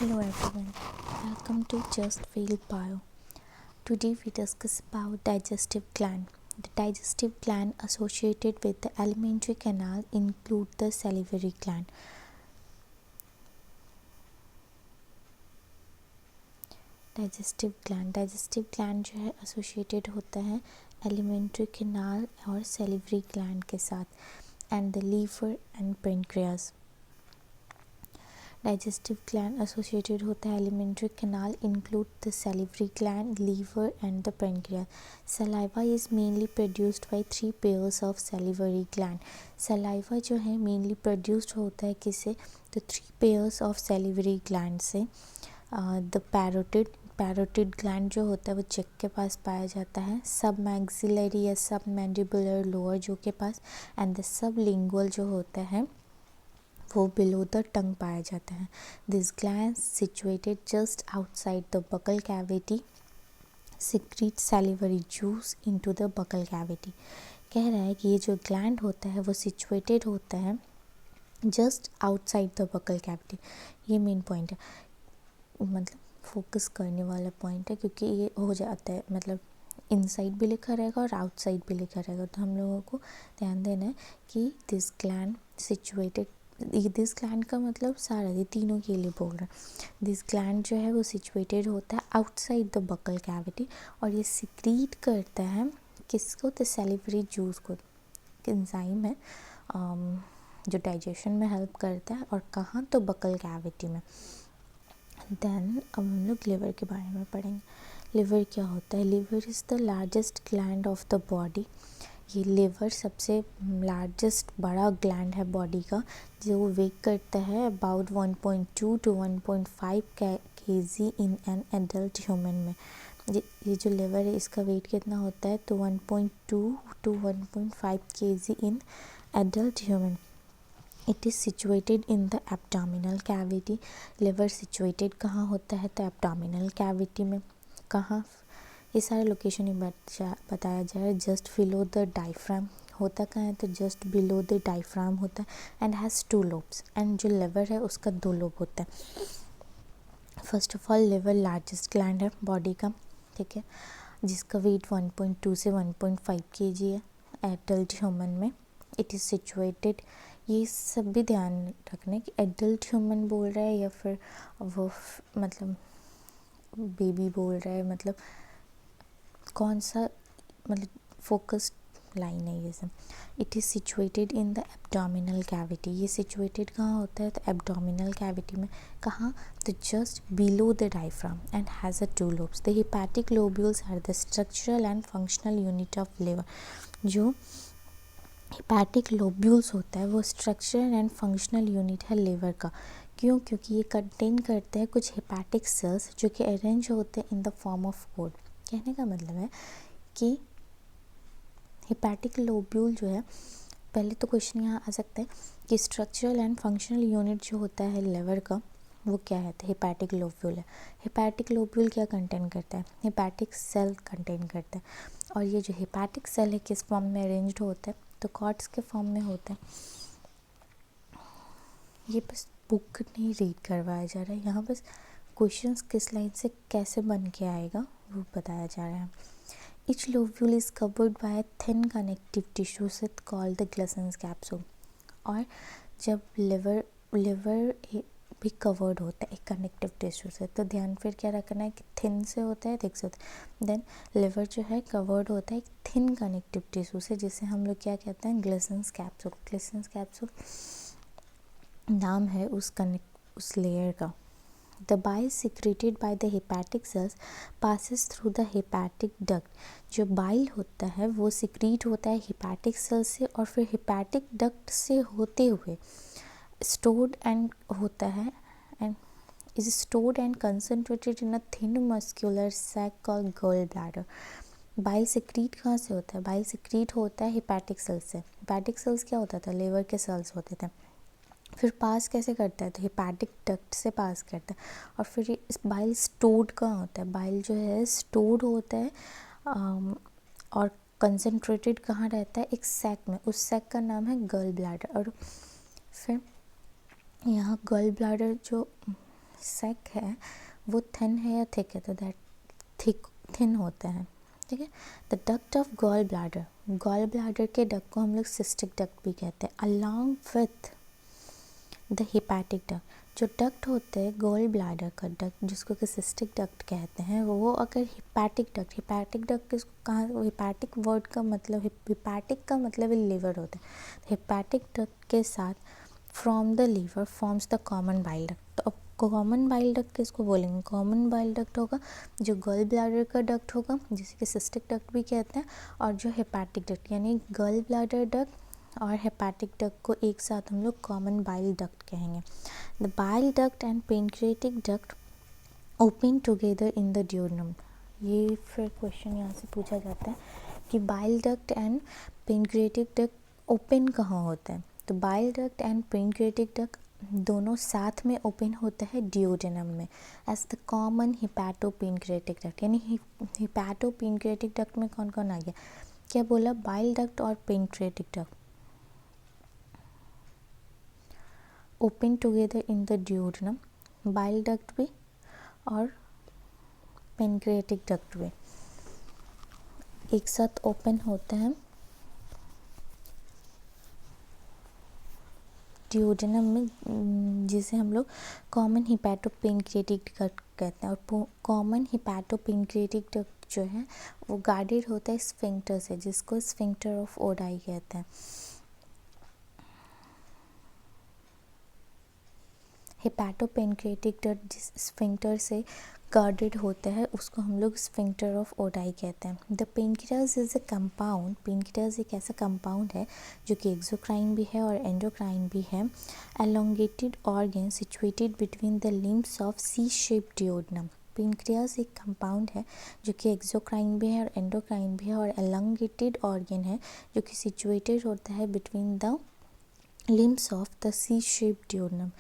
Hello everyone, welcome to Just Feel Bio. Today we discuss about digestive gland. The digestive gland associated with the alimentary canal include the salivary gland. Digestive gland जो है associated होता है alimentary canal और salivary gland के साथ and the liver and pancreas. Digestive gland associated होता है alimentary canal include the salivary gland, liver and the pancreas. Saliva is mainly produced by 3 pairs of salivary gland. Saliva जो है mainly produced होता है किससे? तो 3 पेयर्स ऑफ सैलिवरी ग्लैंड से. The parotid gland जो होता है वो चेक के पास पाया जाता है, सब मैक्सिलरी या सब मैंडिबुलर लोअर जो के पास, एंड द सब लिंगुअल जो होता है वो बिलो द टंग पाया जाता है. This gland situated just outside the buccal cavity secrete salivary juice into the buccal cavity. कह रहा है कि ये जो ग्लैंड होता है वो सिचुएटेड होता है just outside the buccal cavity. ये मेन पॉइंट है, मतलब फोकस करने वाला पॉइंट है, क्योंकि ये हो जाता है मतलब इनसाइड भी लिखा रहेगा और आउटसाइड भी लिखा रहेगा. तो हम लोगों को ध्यान देना है कि this gland situated, this gland का मतलब सारा ये तीनों के लिए बोल रहा है. दिस ग्लैंड जो है वो सिचुएटेड होता है आउटसाइड द बकल कैविटी और ये सिक्रीट करता है किसको? तो सैलिवरी जूस को. एंजाइम है जो डाइजेशन में हेल्प करता है, और कहाँ? तो बकल कैविटी में. देन अब हम लोग लिवर के बारे में पढ़ेंगे. लिवर क्या होता है? Liver is the largest gland of the body. ये लिवर सबसे लार्जेस्ट बड़ा ग्लैंड है बॉडी का, जो वेट करता है about 1.2 to 1.5 kg in an adult human में. ये जो लिवर है इसका वेट कितना होता है? तो 1.2 to 1.5 kg in adult human. It is situated in the abdominal cavity. Liver situated कहाँ होता है? तो एब्डोमिनल कैविटी में. कहाँ? ये सारे लोकेशन ही बताया जा रहा है. जस्ट बिलो द डायफ्राम होता कहाँ है? तो जस्ट बिलो द डायफ्राम होता है एंड हैज़ 2 lobes. एंड जो लिवर है उसका 2 लोब होता है. First of all liver largest gland है बॉडी का, ठीक है, जिसका वेट 1.2 से 1.5 kg है एडल्ट ह्यूमन में. इट इज़ सिचुएटेड, ये सब भी ध्यान रखना कि एडल्ट ह्यूमन बोल रहा है या फिर वो मतलब बेबी बोल रहा है, मतलब कौन सा मतलब फोकस्ड लाइन है ये सब. It is situated in the abdominal cavity. ये सिचुएटेड कहाँ होता है? तो एब्डोमिनल कैविटी में. कहाँ? तो just below the diaphragm and has a 2 lobes. The hepatic lobules are the structural and functional unit of liver. जो हेपेटिक लोब्यूल्स होता है वो स्ट्रक्चरल एंड फंक्शनल यूनिट है लिवर का. क्यों? क्योंकि ये कंटेन करते हैं कुछ हेपेटिक सेल्स जो कि अरेंज होते हैं in the form of code. कहने का मतलब है कि हेपेटिक लोब्यूल जो है, पहले तो क्वेश्चन यहाँ आ सकता है कि स्ट्रक्चरल एंड फंक्शनल यूनिट जो होता है लिवर का वो क्या है? तो हेपेटिक लोब्यूल है. हेपेटिक लोब्यूल क्या कंटेन करता है? हेपेटिक सेल कंटेन करता है. और ये जो हेपेटिक सेल है किस फॉर्म में अरेंज्ड होता है? तो कॉर्ड्स के फॉर्म में होता है. ये बस बुक नहीं रीड करवाया जा रहा है, यहाँ बस क्वेश्चंस किस लाइन से कैसे बन के आएगा वो बताया जा रहा है. Each lobule is covered by a thin connective tissue set called the Gleason's capsule. और जब लिवर भी कवर्ड होता है एक कनेक्टिव टिश्यू से, तो ध्यान फिर क्या रखना है कि थिन से होता है, देख सकते हैं. देन लिवर जो है कवर्ड होता है एक थिन कनेक्टिव टिश्यू से, जिसे हम लोग क्या कहते हैं? ग्लेसन्स कैप्सूल. ग्लेसन्स कैप्सूल नाम है उस लेयर का. The bile secreted by the hepatic cells passes through the hepatic duct. जो बाइल होता है वो सिक्रीट होता है हेपेटिक सेल से और फिर हेपेटिक डक्ट से होते हुए स्टोर्ड एंड होता है and is stored and concentrated in a thin muscular sac called gall bladder. Bile secrete कहाँ से होता है? बाइल सिक्रीट होता है हेपेटिक सेल्स से. हेपेटिक सेल्स क्या होता था? लिवर के सेल्स होते थे. फिर पास कैसे करता है? तो हेपेटिक डक्ट से पास करता है. और फिर इस बाइल स्टोर्ड कहाँ होता है? बाइल जो है स्टोर्ड होता है और कंसनट्रेटेड कहाँ रहता है? एक सैक में. उस सैक का नाम है गॉल ब्लैडर. और फिर यहाँ गॉल ब्लैडर जो सैक है वो थिन है या थिक है, तो दैट थिन होता है, ठीक है। The duct of gall bladder के डक्ट को हम लोग सिस्टिक डक्ट भी कहते हैं, along with the hepatic duct. जो डक्ट होते हैं गॉल ब्लैडर का डक्ट, जिसको कि सिस्टिक डक्ट कहते हैं, वो अगर हिपैटिक डक्ट किसको कहाँ, हिपैटिक वर्ड का मतलब, हिपैटिक का मतलब लिवर होता है। हिपैटिक डक्ट के साथ from the liver forms the common bile duct. तो अब कॉमन बाइल डक्ट किसको बोलेंगे, कॉमन बाइल डक्ट होगा जो गॉल ब्लैडर का डक्ट होगा, जिसे कि सिस्टिक डक्ट भी कहते हैं, और जो हेपैटिक डक्ट यानी गॉल ब्लैडर डक्ट और हेपैटिक डक्ट को एक साथ हम लोग कॉमन बाइल डक्ट कहेंगे। The bile duct and pancreatic duct open together in the duodenum. ये फिर क्वेश्चन यहाँ से पूछा जाता है कि bile duct and pancreatic duct open कहाँ होता है। तो bile duct and pancreatic duct दोनों साथ में ओपन होता है ड्यूडेनम में, as the common hepatopancreatic duct. यानी हिपैटोपेनक्रिएटिक डक्ट में कौन कौन आ गया, क्या बोला, बाइल डक्ट और pancreatic duct open together in the duodenum, bile duct भी और पेनक्रिएटिक डक्ट भी एक साथ ओपन होते हैं ड्यूडेनम में, जिसे हम लोग कॉमन हिपैटोपेनक्रिएटिक डक्ट कहते हैं। और कॉमन हिपैटोपेनक्रिएटिक डक्ट जो है वो गार्डेड होता है स्फिंक्टर से, जिसको स्फिंक्टर ऑफ ओडाई कहते हैं। हिपैटोपेनक्रिएटिक डक्ट जिस स्फिंक्टर से गार्डेड होता है उसको हम लोग स्फिंक्टर ऑफ ओडाई कहते हैं। The pancreas is a compound, pancreas एक ऐसा कंपाउंड है जो कि एक्सोक्राइन भी है और एंडोक्राइन भी है। Elongated organ situated between the limbs of C shape duodenum. Pancreas एक कंपाउंड है जो कि एक्सोक्राइन भी है और एंडोक्राइन भी है, और एलोंगेटेड ऑर्गन है जो कि सिचुएटेड होता है between the limbs of the C shape duodenum.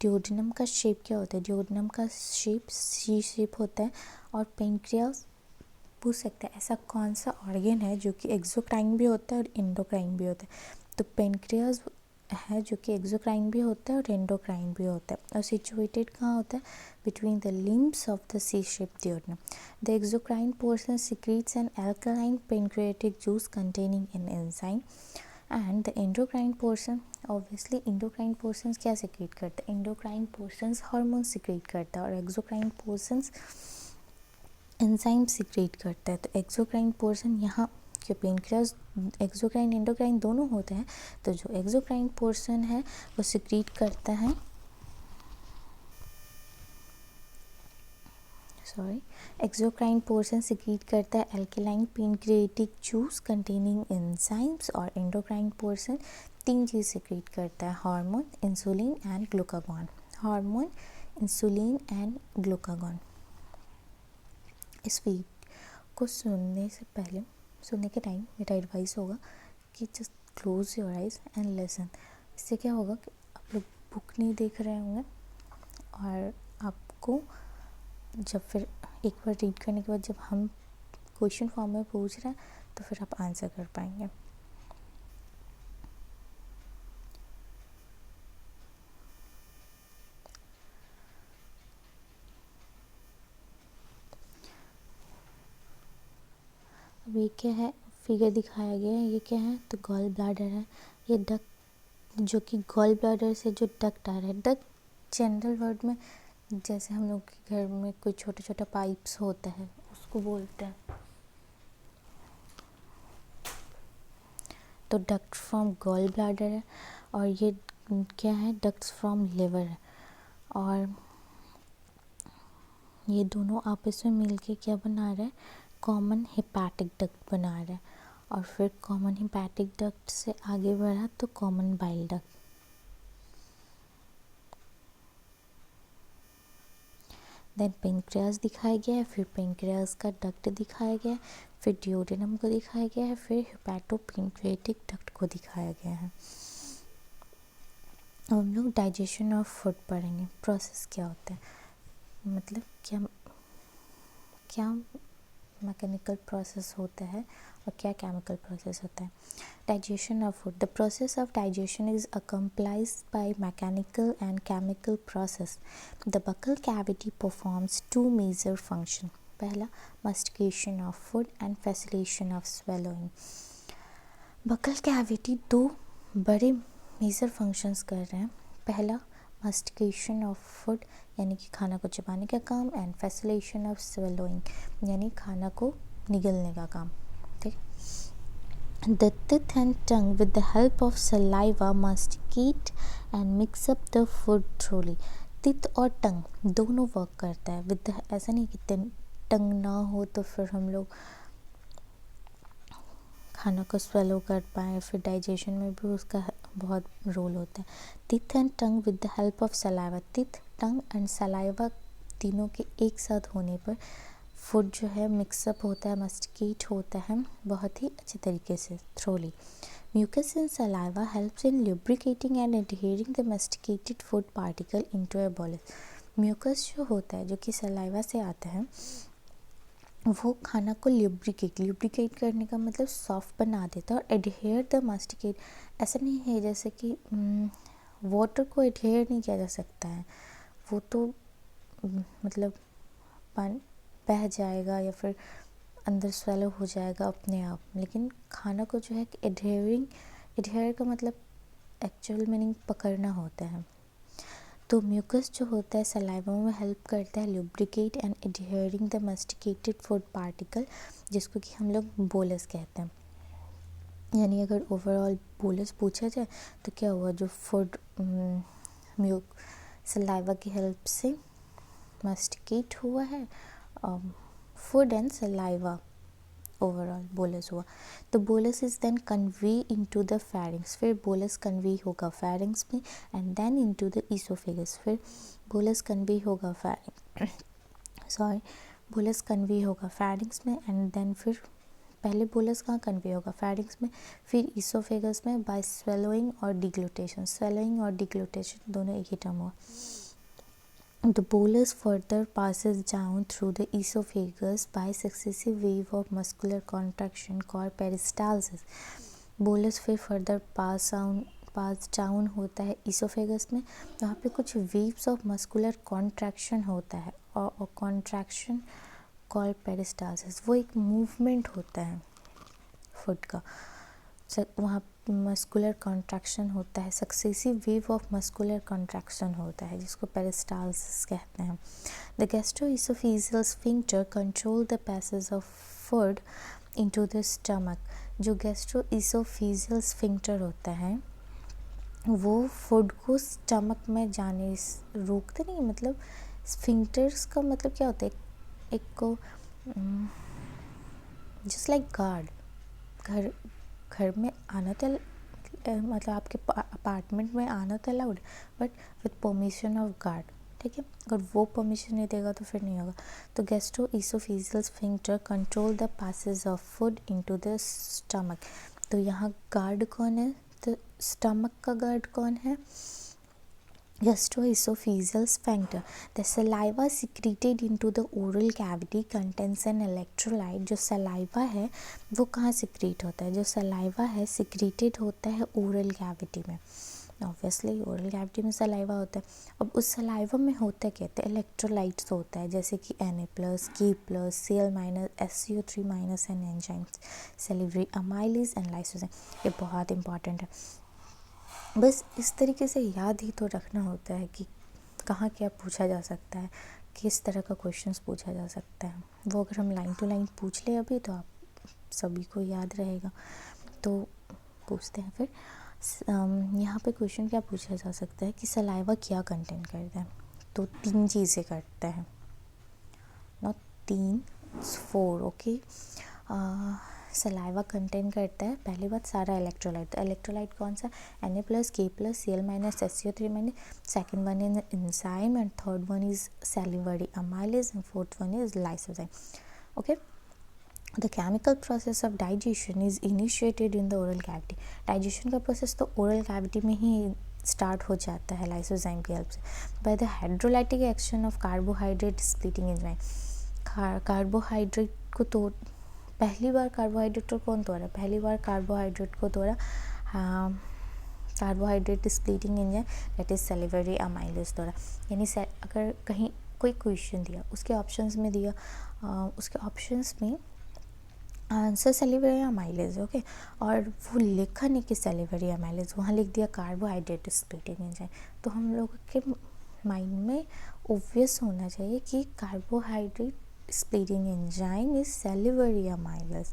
Duodenum का शेप क्या होता है, ड्यूडेनम का शेप सी शेप होता है। और पेनक्रियाज पूछ सकते हैं ऐसा कौन सा ऑर्गन है जो कि एक्सोक्राइन भी होता है और एंडोक्राइन भी होता है। तो पेनक्रियाज है जो कि एक्सोक्राइन भी होता है और एंडोक्राइन भी होता है, और सिचुएटेड कहाँ होता है, between the limbs of the C shape duodenum. The exocrine portion secretes an alkaline pancreatic juice containing an enzyme, and the endocrine portion, obviously endocrine portions क्या सिक्रीट करते हैं, एंडोक्राइन पोर्शंस हार्मोन सिक्रीट करता है, और exocrine portions enzyme secrete करता है। तो exocrine portion यहाँ के पेनक्रियाज एक्सोक्राइन एंडोक्राइन दोनों होते हैं, तो जो एक्सोक्राइन पोर्शन है वो सिक्रीट करता है, एक्सोक्राइन पोर्शन सिक्रीट करता है alkaline pancreatic juice containing enzymes, और एंडोक्राइन पोर्शन तीन चीज़ सिक्रीट करता है, hormone, insulin and glucagon. Hormone, insulin and glucagon. इस वीडियो को सुनने से पहले, सुनने के टाइम मेरा एडवाइस होगा कि just close your eyes and listen. इससे क्या होगा कि आप लोग बुक नहीं देख रहे होंगे, और आपको जब फिर एक बार रीड करने के बाद जब हम क्वेश्चन फॉर्म में पूछ रहे हैं तो फिर आप आंसर कर पाएंगे। अब ये क्या है, फिगर दिखाया गया है, ये क्या है, तो गॉल ब्लैडर है। ये डक्ट जो कि गॉल ब्लैडर से जो डक्ट आ रहा है, डक्ट जनरल वर्ड में जैसे हम लोग के घर में कोई छोटा छोटा पाइप्स होता है उसको बोलते हैं। तो डक्ट फ्रॉम गॉल ब्लैडर है, और ये क्या है, डक्ट्स फ्रॉम लिवर है, और ये दोनों आपस में मिलके क्या बना रहा है, कॉमन हिपैटिक डक्ट बना रहा है। और फिर कॉमन हिपैटिक डक्ट से आगे बढ़ा तो common bile duct. Then pancreas दिखाया गया है, फिर पेनक्रियाज का डक्ट दिखाया गया है, फिर ड्यूडेनम को दिखाया गया है, फिर हिपैटोपेनक्रिएटिक डक्ट को दिखाया गया है। अब हम लोग डाइजेशन ऑफ फूड पढ़ेंगे। प्रोसेस क्या होता है, मतलब क्या क्या मैकेनिकल प्रोसेस होता है और क्या केमिकल प्रोसेस होता है. Digestion of food. The process of digestion is accomplished by mechanical and chemical process. The buccal cavity performs two major function. पहला mastication of food and facilitation of swallowing. Buccal cavity दो बड़े major functions कर रहे हैं. पहला mastication of food यानी कि खाना को चबाने का काम, एंड facilitation ऑफ swallowing यानी खाना को निगलने का काम. ठीक. The teeth and tongue with the help of saliva masticate and mix up the food thoroughly. Teeth और टंग दोनों वर्क करता है विद. ऐसा नहीं कि टंग ना हो तो फिर हम लोग खाना को स्वेलो कर पाएँ, फिर डाइजेशन में भी उसका बहुत रोल होता है. Teeth and tongue with the help of saliva. Teeth, tongue and saliva तीनों के एक साथ होने पर फूड जो है मिक्सअप होता है, मस्टिकेट होता है बहुत ही अच्छे तरीके से, thoroughly. Mucus in saliva helps in lubricating and adhering the masticated food particle into a bolus. Mucus जो होता है, जो कि सलाइवा से आता है, वो खाना को ल्यूब्रिकेट करने का मतलब सॉफ्ट बना देता है. और एडहेयर द मास्टिकेट ऐसा नहीं है जैसे कि वाटर को एडहेयर नहीं किया जा सकता है, वो तो मतलब बह जाएगा या फिर अंदर स्वेलो हो जाएगा अपने आप. लेकिन खाना को जो है एडहेयर का मतलब एक्चुअल मीनिंग पकड़ना होता है. तो म्यूकस जो होता है सलाइवा में हेल्प करता है lubricate and adhering the masticated food particle, जिसको कि हम लोग बोलस कहते हैं. यानी अगर ओवरऑल बोलस पूछा जाए तो क्या हुआ, जो फूड सलाइवा की हेल्प से मास्टिकेट हुआ है, food and saliva overall bolus हुआ. तो bolus is then convey into the pharynx. फिर बोलस कन्वे होगा फेरिंग्स में and then into the oesophagus. फिर बोलस कन्वे होगा बोलस कन्वे होगा फेरिंग्स में एंड देन फिर पहले बोलस कहाँ कन्वे होगा, फेरिंग्स में, फिर ईसोफेगस में बाय स्वेलोइंग और डिग्लूटेशन. स्वेलोइंग और डिग्लूटेशन दोनों एक ही टर्म हुआ. The bolus further passes down through the esophagus by successive wave of muscular contraction called peristalsis. Bolus फिर फर्दर पास डाउन होता है ईसोफेगस में. वहाँ पे कुछ वेव्स ऑफ मस्कुलर कॉन्ट्रैक्शन होता है और कॉन्ट्रैक्शन कॉल्ड पेरिस्टाल्सिस. वो एक मूवमेंट होता है फूड का, वहाँ मस्कुलर कॉन्ट्रैक्शन होता है, successive wave of muscular contraction होता है जिसको पेरिस्टाल्सिस कहते हैं. The gastro-oesophageal sphincter control the passage of food into the stomach. जो गैस्ट्रोइसोफेजियल स्फिंक्टर होता है वो फूड को स्टमक में जाने रोकते नहीं. मतलब स्फिंक्टर्स का मतलब क्या होता है, एक को जस्ट लाइक गार्ड. घर में आना तो मतलब आपके अपार्टमेंट में आना तो allowed, but with permission of guard. ठीक है, अगर वो परमिशन नहीं देगा तो फिर नहीं होगा. तो gastroesophageal sphincter control the passage of food into the stomach. तो यहाँ गार्ड कौन है, तो स्टमक का गार्ड कौन है, gastroesophageal sphincter. The saliva secreted into the oral cavity contains an electrolyte. जो सलाइवा है वो कहाँ सिक्रीट होता है, जो सलाइवा है सिक्रीटेड होता है ओरल कैविटी में. ऑब्वियसली ओरल कैविटी में सलाइवा होता है. अब उस सलाइवा में होता क्या है, इलेक्ट्रोलाइट्स होता है जैसे कि Na+, K+, Cl-, SCO3- and enzymes, salivary amylase and lysozyme. ये बहुत इंपॉर्टेंट है. बस इस तरीके से याद ही तो रखना होता है कि कहाँ क्या पूछा जा सकता है, किस तरह का क्वेश्चंस पूछा जा सकता है. वो अगर हम लाइन टू लाइन पूछ ले अभी तो आप सभी को याद रहेगा. तो पूछते हैं फिर यहाँ पे क्वेश्चन क्या पूछा जा सकता है कि सलाइवा क्या कंटेन करता है. तो 3 चीज़ें करता है, नॉट 3, 4. ओके, सलाइवा कंटेन करता है पहली बात सारा इलेक्ट्रोलाइट. तो इलेक्ट्रोलाइट कौन सा, Na+, K+, Cl-, SCO3-. Second one is enzyme and third one is salivary amylase and fourth one is lysozyme. Okay. The chemical process of digestion is initiated in the oral cavity. Digestion का process तो oral cavity में ही start हो जाता है lysozyme की help से, by the hydrolytic action of carbohydrate splitting enzyme. Carbohydrate को तोड़ पहली बार कार्बोहाइड्रेट को कौन तोड़ा? पहली बार कार्बोहाइड्रेट को तोड़ा carbohydrate splitting enzyme that is salivary amylase तोड़ा। यानी अगर कहीं कोई क्वेश्चन दिया उसके ऑप्शंस में दिया उसके ऑप्शंस में आंसर सैलिवरी अमाइलेज, ओके, और वो लिखा नहीं कि सैलिवरी अमाइलेज, वहाँ लिख दिया कार्बोहाइड्रेट स्प्लिटिंग एंजाइम, तो हम लोगों के माइंड में ऑब्वियस होना चाहिए कि carbohydrate splitting enzyme is salivary amylase.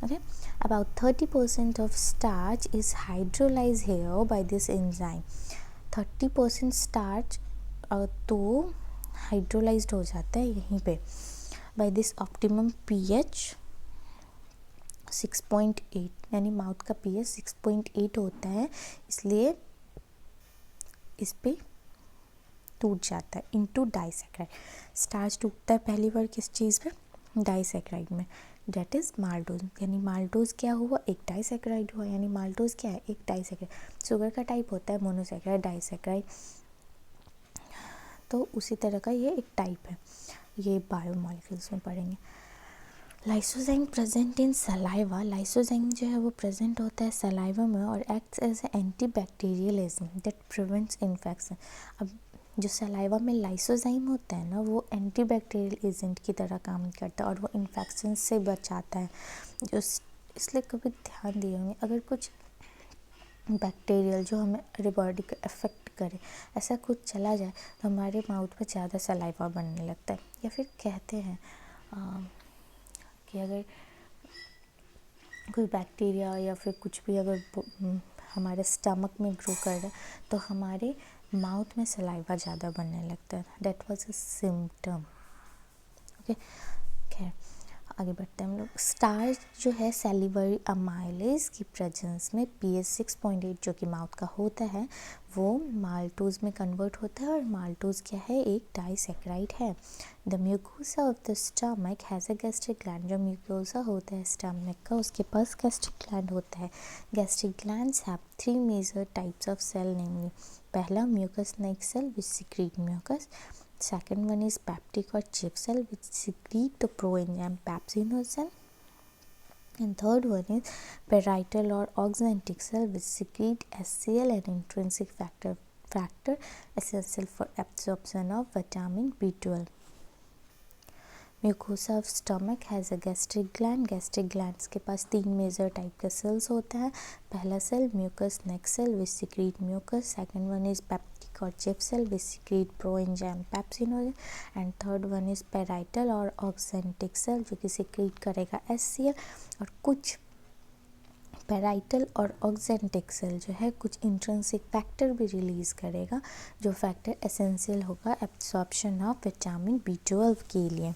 Okay, about 30% of starch is hydrolyzed here by this enzyme. 30% starch तो हाइड्रोलाइज्ड हो जाता है यहीं पे by this optimum pH 6.8, यानी माउथ का pH 6.8 होता है, इसलिए इस पे टूट जाता है इनटू डाइसैक्राइड। स्टार्च टूटता है पहली बार किस चीज़ पे? डाइसैक्राइड में, डेट इज़ माल्टोज। यानी माल्टोज क्या हुआ? एक डाइसैक्राइड हुआ। यानी माल्टोज क्या है? एक डाइसैक्राइड। शुगर का टाइप होता है मोनोसैक्राइड, डाइसैक्राइड, तो उसी तरह का ये एक टाइप है। ये बायोमॉलिक्यूल्स में पढ़ेंगे। Lysozyme present in saliva. Lysozyme जो है वो प्रेजेंट होता है सलाइवा में और acts as anti bacterial agent that prevents infection. अब जो सलाइवा में लाइसोजाइम होता है ना, वो एंटी बैक्टीरियल एजेंट की तरह काम करता है और वो इन्फेक्शन से बचाता है। जो इसलिए कभी ध्यान दिए होंगे, अगर कुछ बैक्टीरियल जो हमारे बॉडी को अफेक्ट करे ऐसा कुछ चला जाए तो हमारे माउथ में ज़्यादा सलाइवा बनने लगता है। या फिर कहते हैं कि अगर कोई बैक्टीरिया या फिर कुछ भी अगर हमारे स्टमक में ग्रो कर रहा है तो हमारे माउथ में सलाइवा ज़्यादा बनने लगता है। That was a symptom. Okay, खैर आगे बढ़ते हैं हम लोग। स्टार्च जो है सैलिवरी अमाइलेज की प्रेजेंस में pH 6.8 जो कि माउथ का होता है वो माल्टोज में कन्वर्ट होता है और माल्टोज क्या है? एक डाइसैक्राइड है। The mucosa of the stomach has a gastric gland. जो म्यूकोसा होता है स्टमक का उसके पास गैस्ट्रिक ग्लैंड होता है। Gastric glands have 3 major types of cell, namely पहला mucus neck cell which secrete mucus, second one is peptic or chip cell which secrete the proenzyme pepsinogen, and third one is parietal or oxyntic cell which secrete HCl and intrinsic factor essential for absorption of vitamin B12. Mucosa of stomach has a gastric gland. Gastric glands के पास 3 major type के cells होता है। पहला cell mucus neck cell which secrete mucus, second one is peptic और chief cell which secrete proenzyme pepsinogen, and third one is parietal और oxyntic cell जो कि सिक्रीट करेगा HCl, और कुछ पेराइटल और ऑक्सेंटिक सेल जो है कुछ इंट्रिंसिक फैक्टर भी रिलीज़ करेगा, जो फैक्टर एसेंशियल होगा एब्जॉर्प्शन ऑफ विटामिन B12 के लिए।